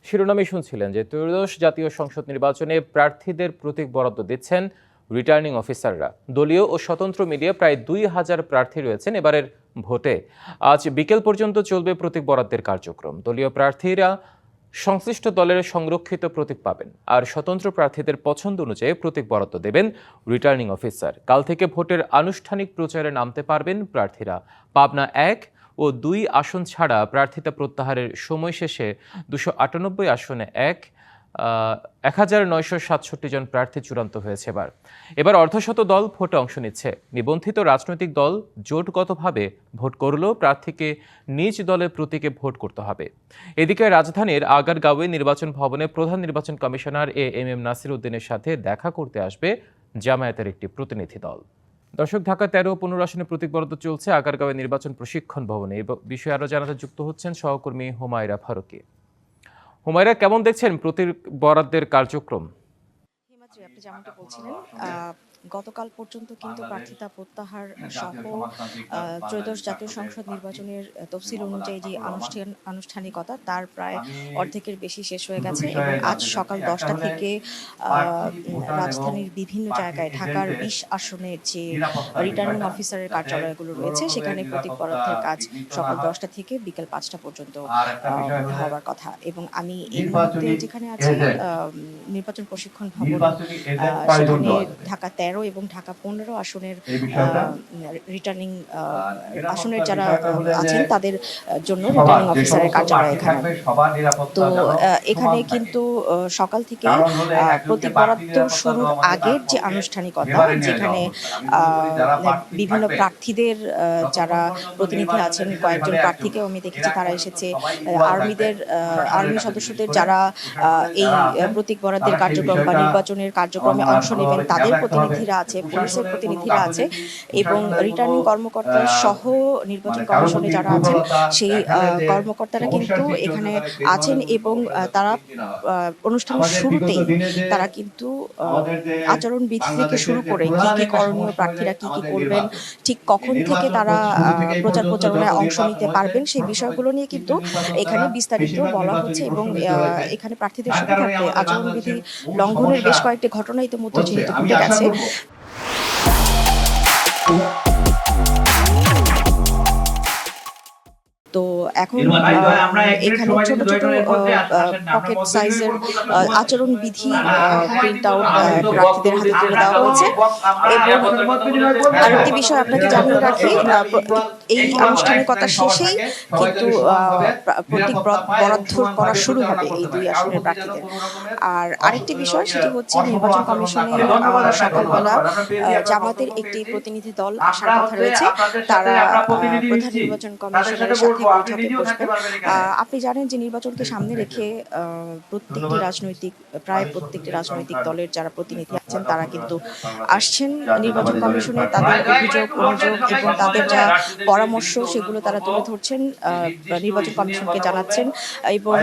শিরোনামে শুনছিলেন যে ত্রয়োদশ জাতীয় সংসদ নির্বাচনে প্রার্থীদের প্রতীক বরাদ্দ দিচ্ছেন রিটার্নিং অফিসাররা। দলীয় ও স্বতন্ত্র মিলিয়ে প্রায় ২,০০০ প্রার্থী রয়েছেন এবারের ভোটে। আজ বিকেল পর্যন্ত চলবে প্রতীক বরাদ্দের কার্যক্রম। দলীয় প্রার্থীরা সংশ্লিষ্ট দলের সংরক্ষিত প্রতীক পাবেন, আর স্বতন্ত্র প্রার্থীদের পছন্দ অনুযায়ী প্রতীক বরাদ্দ দেবেন রিটার্নিং অফিসার। কাল থেকে ভোটের আনুষ্ঠানিক প্রচারে নামতে পারবেন প্রার্থীরা। পাবনা ১ ও ২ আসন ছাড়া প্রার্থিতা প্রত্যাহারের সময় শেষে ২৯৮ আসনে ১,৯৬৭ জন প্রার্থী চূড়ান্ত হয়েছে। এবার অর্ধশত দল ভোটে অংশ নিচ্ছে। নিবন্ধিত রাজনৈতিক দল জোটগতভাবে ভোট করলেও প্রার্থীকে নিজ দলের প্রতীকে ভোট করতে হবে। এদিকে রাজধানীর আগারগাঁওয়ে নির্বাচন ভবনে প্রধান নির্বাচন কমিশনার এম নাসির উদ্দিনের সাথে দেখা করতে আসবে জামায়াতের একটি প্রতিনিধি দল। দর্শক, ঢাকা ১৩ ও ১৫ আসনে প্রতীক বরাদ্দ চলছে আগারগাঁওয়ে নির্বাচন প্রশিক্ষণ ভবনে। এই বিষয়ে আরো জানাতে যুক্ত হচ্ছেন সহকর্মী হুমায়রা ফারুকী। হুমায়রা, কেমন দেখছেন প্রতীক বরাদ্দের কার্যক্রম? আপনি যেমনটা বলছিলেন, গতকাল পর্যন্ত কিন্তু প্রার্থিতা প্রত্যাহার সহ ত্রয়োদশ জাতীয় সংসদ নির্বাচনের তফসিল অনুযায়ী যে আনুষ্ঠানিকতা তার প্রায় অর্ধেকের বেশি শেষ হয়ে গেছে এবং আজ সকাল 10টা থেকে রাজধানীর বিভিন্ন জায়গায় ঢাকার 20 আসনের যে রিটার্নিং অফিসারের কার্যালয়গুলো রয়েছে সেখানে প্রতীক বরাদ্দের কাজ সকাল 10টা থেকে বিকেল 5টা পর্যন্ত হওয়ার কথা। এবং আমি এই মুহূর্তে যেখানে আছি নির্বাচন প্রশিক্ষণ ভবন, সেখানে ঢাকা 13 এবং ঢাকা 15 আসনের রিটার্নিং আসনের যারা আছেন তাদের জন্য রিটার্নিং অফিসারের কার্যালয় এখানে। তো এখানে কিন্তু সকাল থেকে প্রতীক বরাদ্দ শুরুর আগের যে আনুষ্ঠানিকতা, যেখানে বিভিন্ন প্রার্থীদের যারা প্রতিনিধি আছেন, কয়েকজন প্রার্থীকেও আমি দেখেছি তারা এসেছে। আর্মি সদস্যদের যারা এই প্রতীক বরাদ্দের কার্যক্রম বা নির্বাচনের কার্যক্রমে অংশ নেবেন তাদের প্রতিনিধিরা আছে, পুলিশের প্রতিনিধিরা আছে এবং রিটার্নিং কর্মকর্তা সহ নির্বাচন কমিশনে যারা আছেন সেই কর্মকর্তারা কিন্তু এখানে আছেন এবং তারা অনুষ্ঠানের শুরুতেই তারা কিন্তু আচরণবিধি থেকে শুরু করে কি কি করণীয়, প্রার্থীরা কি কি করবেন, ঠিক কখন থেকে তারা প্রচারণায় অংশ নিতে পারবেন সেই বিষয়গুলো নিয়ে কিন্তু এখানে বিস্তারিত বলা হচ্ছে। এবং এখানে প্রার্থীদের সুবিধার্থে আচরণবিধি লঙ্ঘনের বেশ কয়েকটি ঘটনা ইতিমধ্যে যেহেতু ঘটে গেছে। তো এখন এখানে ছোট ছোট পকেট সাইজের আচরণবিধি প্রিন্ট আউট প্রার্থীদের হাতে তুলে দেওয়া হয়েছে। এবং আরেকটি বিষয় আপনাকে জানিয়ে রাখি, এই আনুষ্ঠানিকতা শেষেই কিন্তু প্রতীক বরাদ্দ করা শুরু হবে এই 2 আসনের প্রার্থীদের। আর আরেকটি বিষয় সেটি হচ্ছে নির্বাচন কমিশনে সকালবেলা জামাতের একটি প্রতিনিধি দল আসার কথা রয়েছে। তারা প্রধান নির্বাচন কমিশনারের সাথে বৈঠকে বসবেন। আপনি জানেন যে নির্বাচনকে সামনে রেখে প্রায় প্রত্যেকটি রাজনৈতিক দলের যারা প্রতিনিধি আছেন তারা কিন্তু আসছেন নির্বাচন কমিশনে, তাদের অভিযোগ অনুযোগ এবং তাদের যা পরামর্শ সেগুলো তারা তুলে ধরছেন, নির্বাচন কমিশনকে জানাচ্ছেন। এবং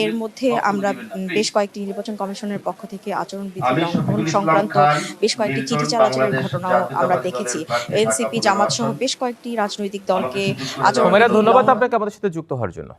এর মধ্যে আমরা বেশ কয়েকটি নির্বাচন কমিশনের পক্ষ থেকে আচরণবিধি লঙ্ঘন সংক্রান্ত বেশ কয়েকটি চিঠি চলাচলের ঘটনাও আমরা দেখেছি। এনসিপি, জামাত সহ বেশ কয়েকটি রাজনৈতিক দলকে ধন্যবাদ আপনাকে আমাদের সাথে যুক্ত হওয়ার জন্য।